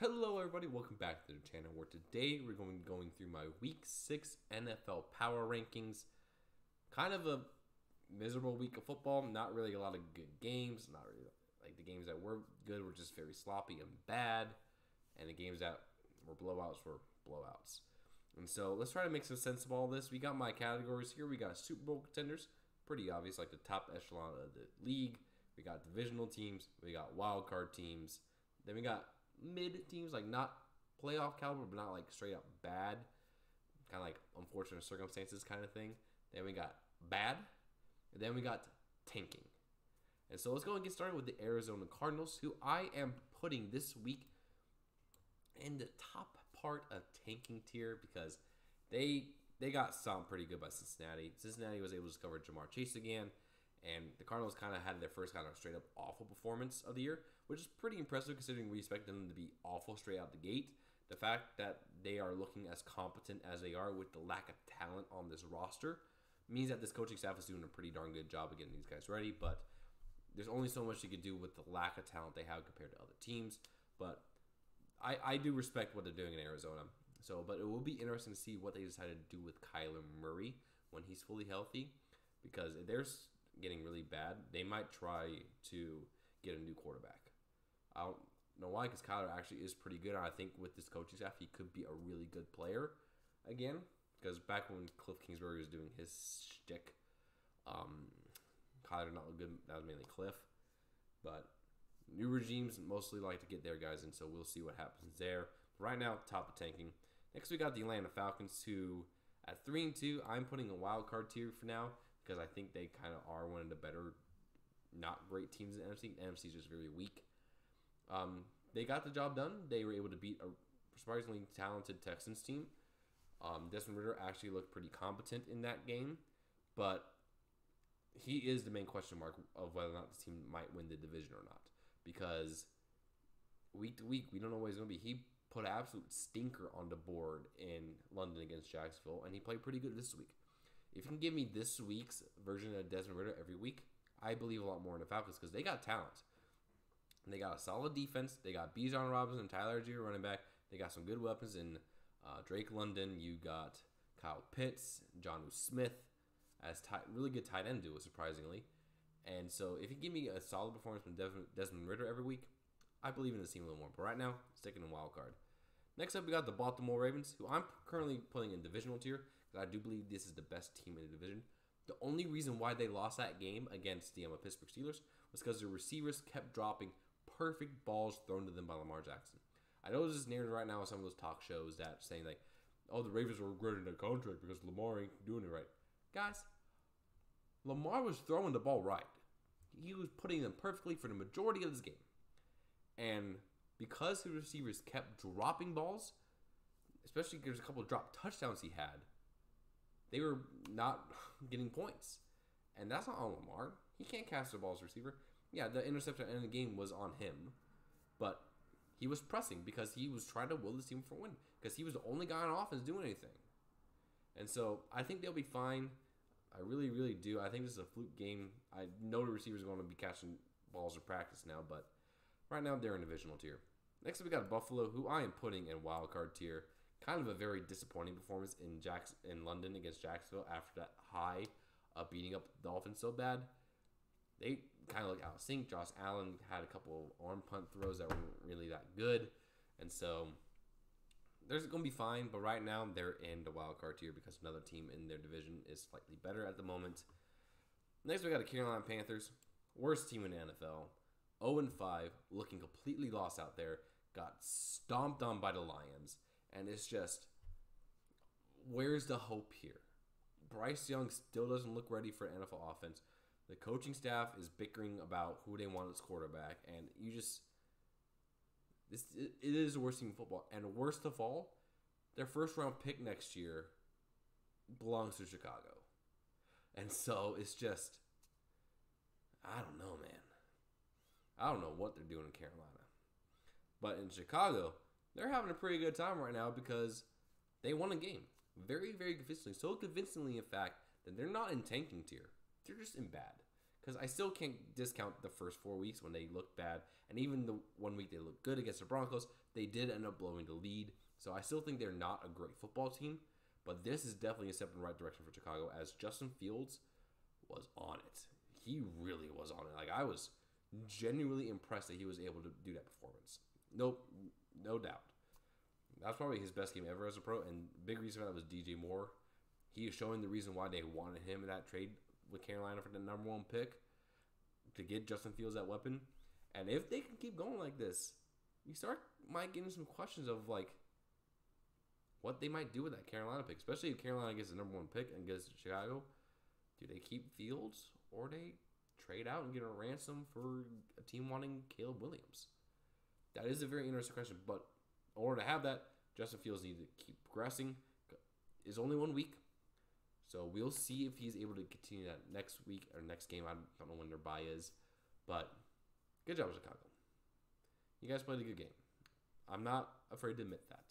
Hello everybody, welcome back to the channel where today we're going through my week 6 NFL power rankings. Kind of a miserable week of football, not really a lot of good games, not really like the games that were good were just very sloppy and bad, and the games that were blowouts. And so let's try to make some sense of all this. We got my categories here. We got Super Bowl contenders, pretty obvious, like the top echelon of the league. We got divisional teams, we got wild card teams, then we got mid teams, like not playoff caliber, but not like straight up bad, kind of like unfortunate circumstances kind of thing. Then we got bad, and then we got tanking. And so let's go and get started with the Arizona Cardinals, who I am putting this week in the top part of tanking tier because they got stomped pretty good by Cincinnati. Cincinnati was able to discover Jamar Chase again. And the Cardinals kind of had their first kind of straight up awful performance of the year, which is pretty impressive considering we expect them to be awful straight out the gate. The fact that they are looking as competent as they are with the lack of talent on this roster means that this coaching staff is doing a pretty darn good job of getting these guys ready. But there's only so much you could do with the lack of talent they have compared to other teams. But I do respect what they're doing in Arizona. But it will be interesting to see what they decide to do with Kyler Murray when he's fully healthy, because if there's getting really bad, they might try to get a new quarterback. I don't know why, because Kyler actually is pretty good. And I think with this coaching staff, he could be a really good player again. Because back when Cliff Kingsbury was doing his shtick, Kyler not good. That was mainly Cliff. But new regimes mostly like to get their guys in, so we'll see what happens there. But right now, top of tanking. Next, we got the Atlanta Falcons, who at 3-2, I'm putting a wild card tier for now, because I think they kind of are one of the better, not great teams in the NFC. The NFC is just very weak. They got the job done. They were able to beat a surprisingly talented Texans team. Desmond Ridder actually looked pretty competent in that game, but he is the main question mark of whether or not the team might win the division or not, because week to week, we don't know what he's going to be. He put an absolute stinker on the board in London against Jacksonville, and he played pretty good this week. If you can give me this week's version of Desmond Ridder every week, I believe a lot more in the Falcons because they got talent. And they got a solid defense. They got Bijan Robinson, Tyler Algier running back. They got some good weapons in Drake London. You got Kyle Pitts, Jonnu Smith as really good tight end duo, surprisingly. And so if you give me a solid performance from Desmond Ridder every week, I believe in the team a little more. But right now, sticking in wild card. Next up, we got the Baltimore Ravens, who I'm currently putting in divisional tier, because I do believe this is the best team in the division. The only reason why they lost that game against the Pittsburgh Steelers was because their receivers kept dropping perfect balls thrown to them by Lamar Jackson. I know there's this narrative right now on some of those talk shows that saying like, oh, the Ravens are regretting their contract because Lamar ain't doing it right. Guys, Lamar was throwing the ball right. He was putting them perfectly for the majority of this game. And because his receivers kept dropping balls, especially because there's a couple of drop touchdowns he had, they were not getting points. And that's not on Lamar. He can't catch the ball as a receiver. Yeah, the interception at the end of the game was on him. But he was pressing because he was trying to will the team for a win. Because he was the only guy on offense doing anything. And so I think they'll be fine. I really, really do. I think this is a fluke game. I know the receivers are going to be catching balls in practice now, but right now they're in divisional tier. Next up, we got Buffalo, who I am putting in wild card tier. Kind of a very disappointing performance in London against Jacksonville after that high of beating up the Dolphins so bad. They kind of look out of sync. Josh Allen had a couple of arm punt throws that weren't really that good. And so they're going to be fine, but right now they're in the wild card tier because another team in their division is slightly better at the moment. Next, we got the Carolina Panthers, worst team in the NFL. 0-5, looking completely lost out there. Got stomped on by the Lions. And it's just, where's the hope here? Bryce Young still doesn't look ready for an NFL offense. The coaching staff is bickering about who they want as quarterback. And you just, it is the worst team in football. And worst of all, their first round pick next year belongs to Chicago. And so it's just, I don't know, man. I don't know what they're doing in Carolina. But in Chicago, they're having a pretty good time right now because they won a game. Very, very convincingly. So convincingly, in fact, that they're not in tanking tier. They're just in bad. Because I still can't discount the first 4 weeks when they looked bad. And even the 1 week they looked good against the Broncos, they did end up blowing the lead. So I still think they're not a great football team. But this is definitely a step in the right direction for Chicago, as Justin Fields was on it. He really was on it. Like, I was genuinely impressed that he was able to do that performance. Nope, no doubt. That's probably his best game ever as a pro, and big reason for that was DJ Moore. He is showing the reason why they wanted him in that trade with Carolina for the number 1 pick, to get Justin Fields that weapon. And if they can keep going like this, you might getting some questions of like what they might do with that Carolina pick, especially if Carolina gets the number 1 pick and gets Chicago. Do they keep Fields, or they trade out and get a ransom for a team wanting Caleb Williams? That is a very interesting question, but in order to have that, Justin Fields needs to keep progressing. It's only 1 week, so we'll see if he's able to continue that next week or next game. I don't know when their bye is, but good job, Chicago. You guys played a good game. I'm not afraid to admit that.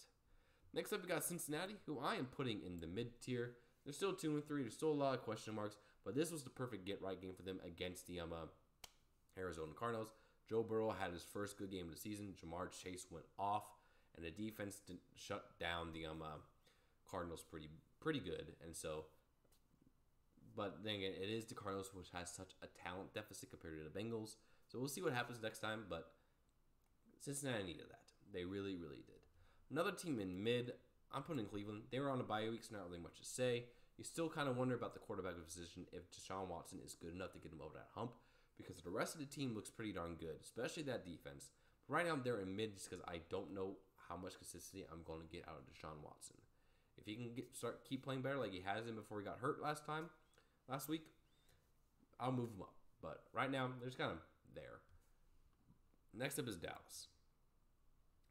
Next up, we got Cincinnati, who I am putting in the mid-tier. They're still 2-3. There's still a lot of question marks, but this was the perfect get-right game for them against the Arizona Cardinals. Joe Burrow had his first good game of the season. Jamar Chase went off, and the defense didn't shut down the Cardinals pretty good. And so, but then again, it is the Cardinals, which has such a talent deficit compared to the Bengals. So we'll see what happens next time, but Cincinnati needed that. They really, really did. Another team in mid, I'm putting Cleveland. They were on a bye week, so not really much to say. You still kind of wonder about the quarterback position, if Deshaun Watson is good enough to get him over that hump, because the rest of the team looks pretty darn good, especially that defense. But right now, they're in mid just because I don't know how much consistency I'm going to get out of Deshaun Watson. If he can keep playing better like he has been before he got hurt last week, I'll move him up. But right now, they're just kind of there. Next up is Dallas.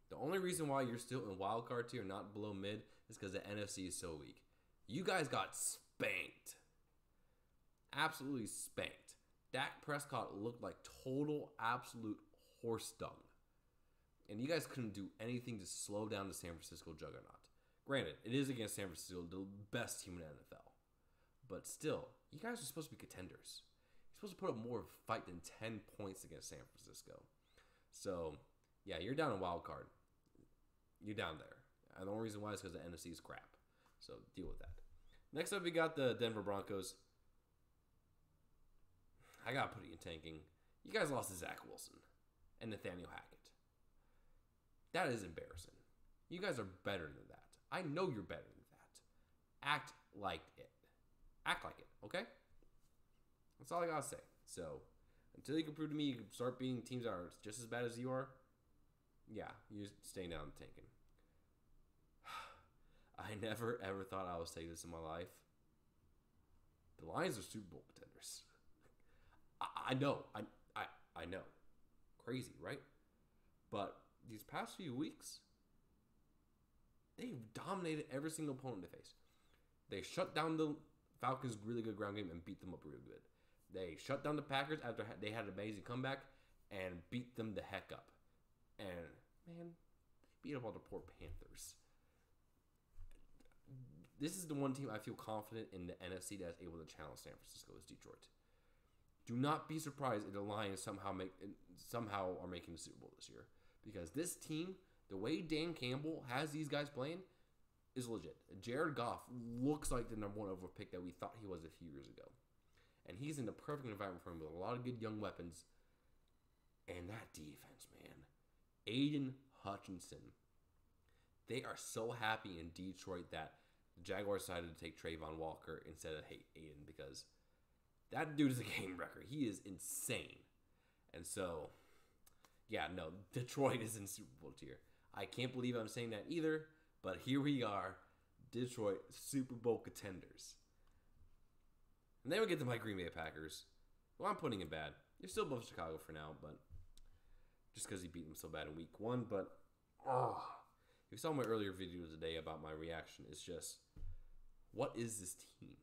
The only reason why you're still in wild card tier, not below mid, is because the NFC is so weak. You guys got spanked. Absolutely spanked. Dak Prescott looked like total, absolute horse dung. And you guys couldn't do anything to slow down the San Francisco juggernaut. Granted, it is against San Francisco, the best team in the NFL. But still, you guys are supposed to be contenders. You're supposed to put up more fight than 10 points against San Francisco. So, yeah, you're down in wild card. You're down there. And the only reason why is because the NFC is crap. So, deal with that. Next up, we got the Denver Broncos. I got to put it in tanking. You guys lost to Zach Wilson and Nathaniel Hackett. That is embarrassing. You guys are better than that. I know you're better than that. Act like it. Act like it, okay? That's all I got to say. So, until you can prove to me you can start beating teams that are just as bad as you are, yeah, you're staying down and tanking. I never, ever thought I would say this in my life. The Lions are Super Bowl contenders. I know. I know. Crazy, right? But these past few weeks, they've dominated every single opponent they face. They shut down the Falcons' really good ground game and beat them up real good. They shut down the Packers after they had an amazing comeback and beat them the heck up. And, man, they beat up all the poor Panthers. This is the one team I feel confident in the NFC that's able to challenge San Francisco is Detroit. Do not be surprised if the Lions somehow are making the Super Bowl this year. Because this team, the way Dan Campbell has these guys playing, is legit. Jared Goff looks like the number 1 overall pick that we thought he was a few years ago. And he's in the perfect environment for him with a lot of good young weapons. And that defense, man. Aiden Hutchinson. They are so happy in Detroit that the Jaguars decided to take Trayvon Walker instead of Aiden, because that dude is a game wrecker. He is insane. And so, yeah, no, Detroit is in Super Bowl tier. I can't believe I'm saying that either, but here we are, Detroit Super Bowl contenders. And then we get to my Green Bay Packers, who I'm putting in bad. They're still above Chicago for now, but just because he beat them so bad in week 1. But, if you saw my earlier video today about my reaction, it's just, what is this team?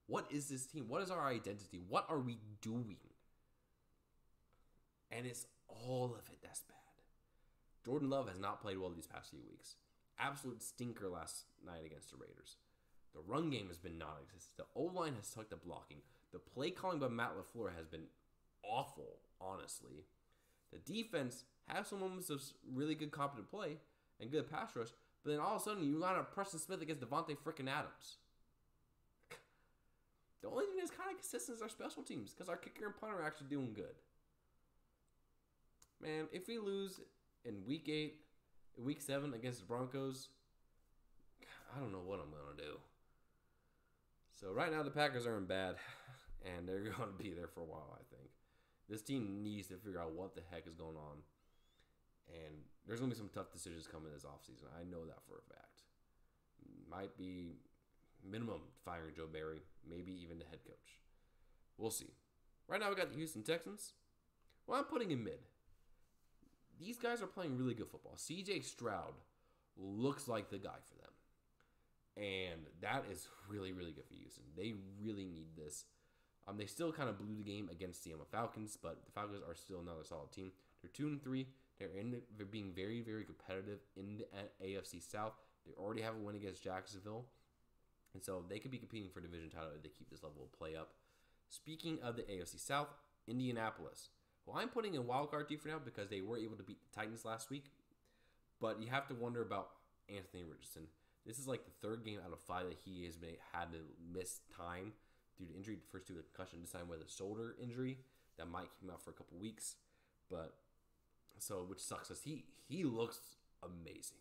What is this team? What is our identity? What are we doing? And it's all of it that's bad. Jordan Love has not played well these past few weeks. Absolute stinker last night against the Raiders. The run game has been non-existent. The O-line has sucked at blocking. The play calling by Matt LaFleur has been awful, honestly. The defense has some moments of really good competent play and good pass rush, but then all of a sudden you line up Preston Smith against Devontae freaking Adams. The only thing that's kind of consistent is our special teams because our kicker and punter are actually doing good. Man, if we lose in week 8, week 7 against the Broncos, I don't know what I'm going to do. So right now the Packers are in bad, and they're going to be there for a while, I think. This team needs to figure out what the heck is going on. And there's going to be some tough decisions coming this offseason. I know that for a fact. Might be minimum firing Joe Barry, maybe even the head coach. We'll see. Right now we got the Houston Texans. Well, I'm putting in mid. These guys are playing really good football. CJ Stroud looks like the guy for them. And that is really, really good for Houston. They really need this. They still kind of blew the game against the Falcons, but the Falcons are still another solid team. They're 2-3. They're being very, very competitive in the AFC South. They already have a win against Jacksonville. And so they could be competing for division title if they keep this level of play up. Speaking of the AFC South, Indianapolis. Well, I'm putting in wildcard team for now because they were able to beat the Titans last week. But you have to wonder about Anthony Richardson. This is like the third game out of 5 that he has had to miss time due to injury. The first 2 with concussion, this time with a shoulder injury that might keep him out for a couple weeks. But so, which sucks because he looks amazing.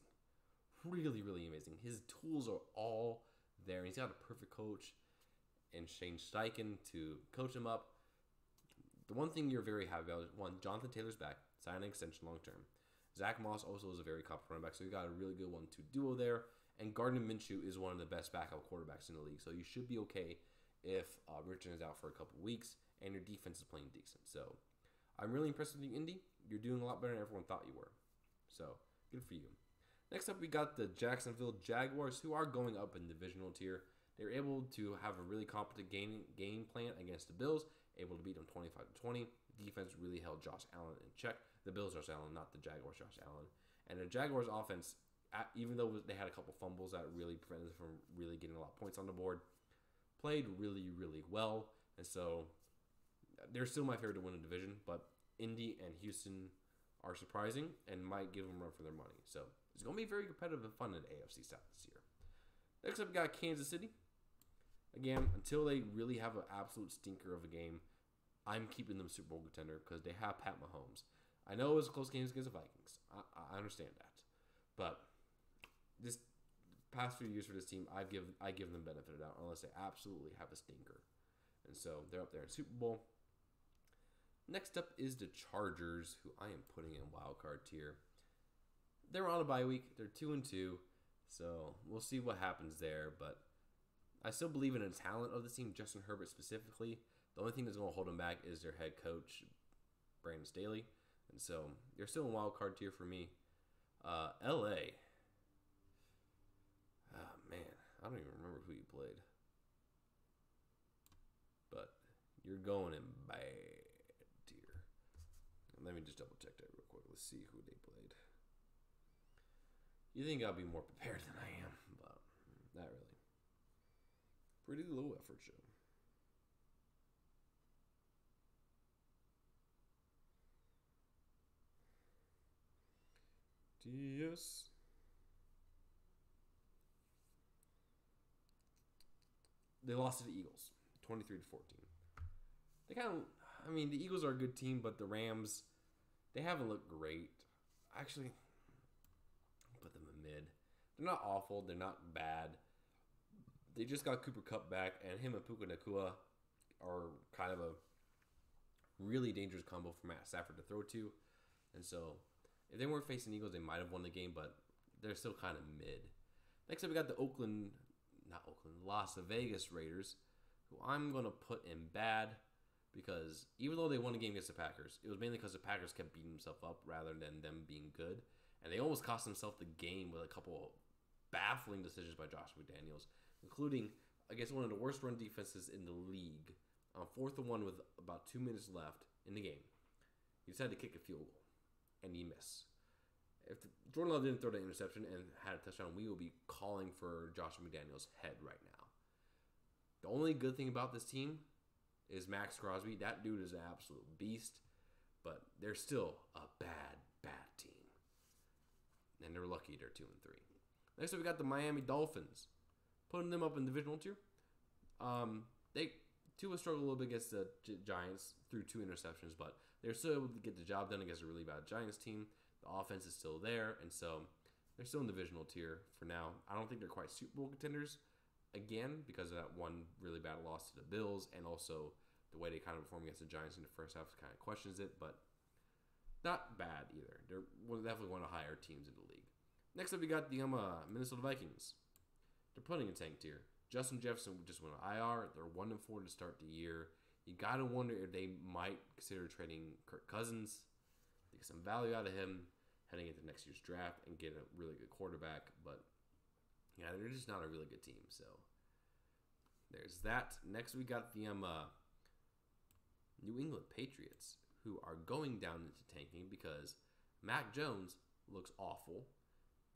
Really, really amazing. His tools are all there. He's got a perfect coach in Shane Steichen to coach him up. The one thing you're very happy about is, one, Jonathan Taylor's back, sign an extension long term. Zach Moss also is a very competent running back, so you got a really good 1-2 duo there. And Gardner Minshew is one of the best backup quarterbacks in the league, so you should be okay if Richardson is out for a couple weeks and your defense is playing decent. So I'm really impressed with you, Indy. You're doing a lot better than everyone thought you were. So good for you. Next up, we got the Jacksonville Jaguars, who are going up in divisional tier. They're able to have a really competent game plan against the Bills, able to beat them 25-20. The defense really held Josh Allen in check. The Bills Josh Allen, not the Jaguars Josh Allen. And the Jaguars offense, even though they had a couple fumbles that really prevented them from really getting a lot of points on the board, played really, really well. And so they're still my favorite to win the division, but Indy and Houston are surprising and might give them a run for their money. So it's going to be very competitive and fun in the AFC South this year. Next up, we got Kansas City. Again, until they really have an absolute stinker of a game, I'm keeping them Super Bowl contender because they have Pat Mahomes. I know it was a close game against the Vikings. I understand that. But this past few years for this team, I give them benefit of the doubt unless they absolutely have a stinker. And so they're up there in Super Bowl. Next up is the Chargers, who I am putting in wildcard tier. They're on a bye week. They're 2-2. So we'll see what happens there. But I still believe in the talent of the team, Justin Herbert specifically. The only thing that's going to hold them back is their head coach, Brandon Staley. And so they're still in wildcard tier for me. LA. Oh, man. I don't even remember who you played. But you're going in bad tier. Let me just double check that real quick. Let's see who they played. You think I'll be more prepared than I am, but not really. Pretty low effort show. DS. They lost to the Eagles, 23-14. They kind of, the Eagles are a good team, but the Rams, they haven't looked great. Actually, put them in mid. They're not awful. They're not bad. They just got Cooper Kupp back, and him and Puka Nacua are kind of a really dangerous combo for Matt Stafford to throw to. And so, if they weren't facing Eagles, they might have won the game, but they're still kind of mid. Next up, we got the Las Vegas Raiders, who I'm going to put in bad because even though they won the game against the Packers, it was mainly because the Packers kept beating themselves up rather than them being good. And they almost cost themselves the game with a couple of baffling decisions by Josh McDaniels, including against one of the worst run defenses in the league on 4th and 1 with about 2 minutes left in the game. He decided to kick a field goal, and he missed. If Jordan Love didn't throw the interception and had a touchdown, we will be calling for Josh McDaniels' head right now. The only good thing about this team is Max Crosby. That dude is an absolute beast, but they're still a bad team. And they're lucky they're 2-3. Next up, we got the Miami Dolphins. Putting them up in divisional tier. Tua struggled a little bit against the Giants through 2 interceptions, but they're still able to get the job done against a really bad Giants team. The offense is still there, and so they're still in divisional tier for now. I don't think they're quite Super Bowl contenders again because of that one really bad loss to the Bills, and also the way they kind of performed against the Giants in the first half kind of questions it, but not bad either. They're definitely one of the higher teams in the league. Next up, we got the Minnesota Vikings. They're putting in tank tier. Justin Jefferson just went on IR. They're 1-4 to start the year. You gotta wonder if they might consider trading Kirk Cousins to get some value out of him heading into next year's draft and get a really good quarterback. But yeah, they're just not a really good team. So there's that. Next, we got the New England Patriots, who are going down into tanking because Mac Jones looks awful.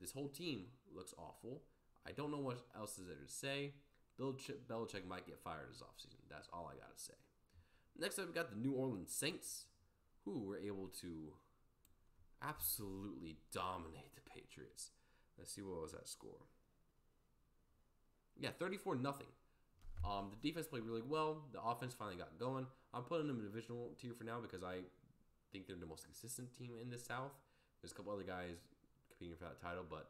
This whole team looks awful. I don't know what else is there to say. Bill Belichick might get fired this offseason. That's all I got to say. Next up, we got the New Orleans Saints, who were able to absolutely dominate the Patriots. Let's see what was that score. Yeah, 34-0. The defense played really well. The offense finally got going. I'm putting them in divisional tier for now because I think they're the most consistent team in the South. There's a couple other guys competing for that title, but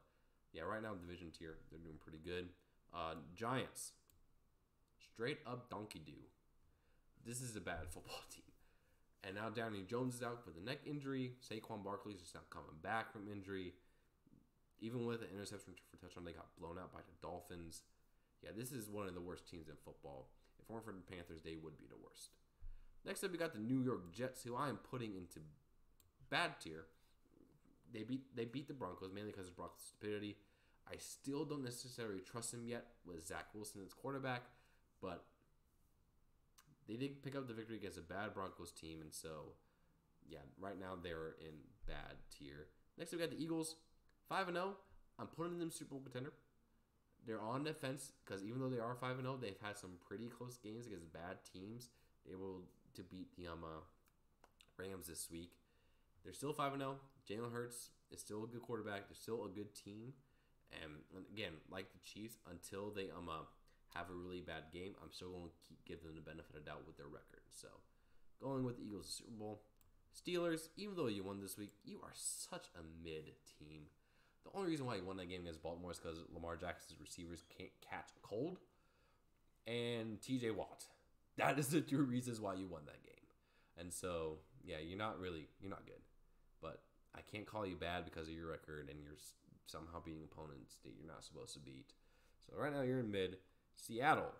yeah, right now division tier, they're doing pretty good. Giants, straight up donkey do. This is a bad football team. And now Daniel Jones is out with a neck injury. Saquon Barkley's just not coming back from injury. Even with an interception for touchdown, they got blown out by the Dolphins. Yeah, this is one of the worst teams in football. If it weren't for the Panthers, they would be the worst. Next up, we got the New York Jets, who I am putting into bad tier. They beat the Broncos, mainly because of Broncos' stupidity. I still don't necessarily trust him yet with Zach Wilson as quarterback, but they did pick up the victory against a bad Broncos team, and so, yeah, right now they're in bad tier. Next, we got the Eagles, 5-0. I'm putting them Super Bowl contender. They're on the fence because even though they are 5-0, they've had some pretty close games against bad teams. They were able to beat the Rams this week. They're still 5-0. Jalen Hurts is still a good quarterback. They're still a good team. And again, like the Chiefs, until they have a really bad game, I'm still going to keep giving them the benefit of doubt with their record. So, going with the Eagles Super Bowl. Steelers, even though you won this week, you are such a mid team. The only reason why you won that game against Baltimore is because Lamar Jackson's receivers can't catch a cold. And TJ Watt. That is the 2 reasons why you won that game. And so, yeah, you're not good. But I can't call you bad because of your record and you're somehow beating opponents that you're not supposed to beat. So right now you're in mid. Seattle,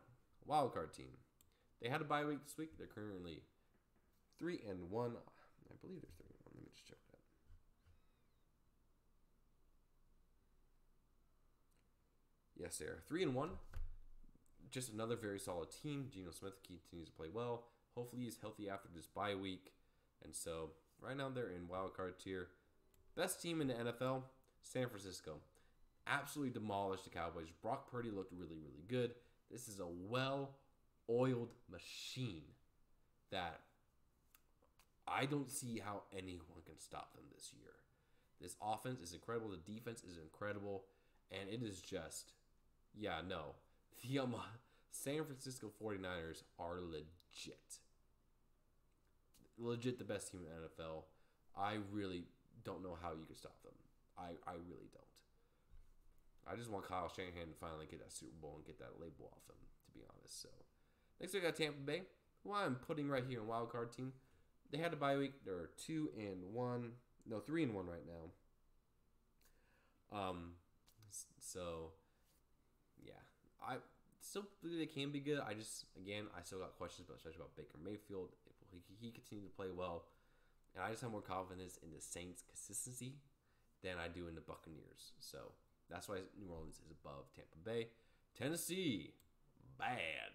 wildcard team. They had a bye week this week. They're currently 3-1. I believe they're 3-1. Let me just check that. Yes, they are 3-1. Just another very solid team. Geno Smith continues to play well. Hopefully he's healthy after this bye week. And so right now they're in wildcard tier. Best team in the NFL, San Francisco. Absolutely demolished the Cowboys. Brock Purdy looked really, really good. This is a well-oiled machine that I don't see how anyone can stop them this year. This offense is incredible. The defense is incredible. And it is just, yeah, no. The San Francisco 49ers are legit. Legit the best team in the NFL. I really don't know how you could stop them. I really don't. I just want Kyle Shanahan to finally get that Super Bowl and get that label off him, to be honest. So next we got Tampa Bay, who I'm putting right here in wildcard team. They had a bye week. They're 2-1. No, 3-1 right now. So yeah, I still believe they can be good. I still got questions, especially about Baker Mayfield. If he continued to play well, and I just have more confidence in the Saints' consistency than I do in the Buccaneers. So that's why New Orleans is above Tampa Bay. Tennessee, bad.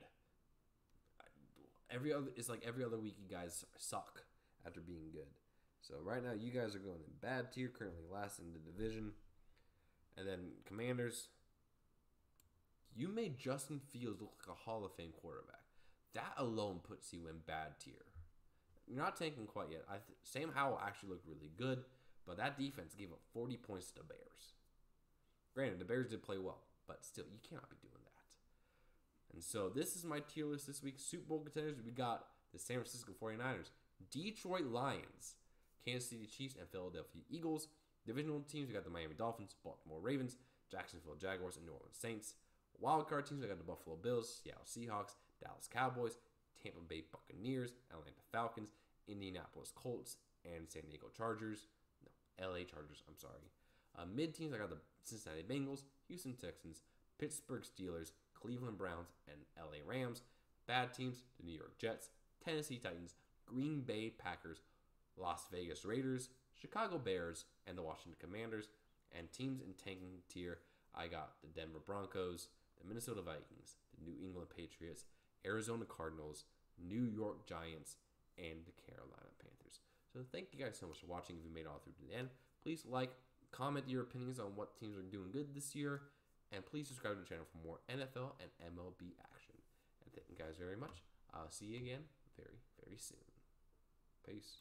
It's like every other week you guys suck after being good. So right now you guys are going in bad tier, currently last in the division. And then Commanders, you made Justin Fields look like a Hall of Fame quarterback. that alone puts you in bad tier. You're not tanking quite yet. Sam Howell actually looked really good, but that defense gave up 40 points to the Bears. Granted, the Bears did play well, but still, you cannot be doing that. And so this is my tier list this week. Super Bowl contenders, we got the San Francisco 49ers, Detroit Lions, Kansas City Chiefs, and Philadelphia Eagles. Divisional teams, we got the Miami Dolphins, Baltimore Ravens, Jacksonville Jaguars, and New Orleans Saints. Wildcard teams, we got the Buffalo Bills, Seattle Seahawks, Dallas Cowboys, Tampa Bay Buccaneers, Atlanta Falcons, Indianapolis Colts, and San Diego Chargers. No, LA Chargers, I'm sorry. Mid teams, I got the Cincinnati Bengals, Houston Texans, Pittsburgh Steelers, Cleveland Browns, and LA Rams. Bad teams, the New York Jets, Tennessee Titans, Green Bay Packers, Las Vegas Raiders, Chicago Bears, and the Washington Commanders. And teams in tanking tier, I got the Denver Broncos, the Minnesota Vikings, the New England Patriots, Arizona Cardinals, New York Giants, and the Carolina Panthers. So thank you guys so much for watching. If you made it all through to the end, please like, comment your opinions on what teams are doing good this year, and please subscribe to the channel for more NFL and MLB action. And thank you guys very much. I'll see you again very, very soon. Peace.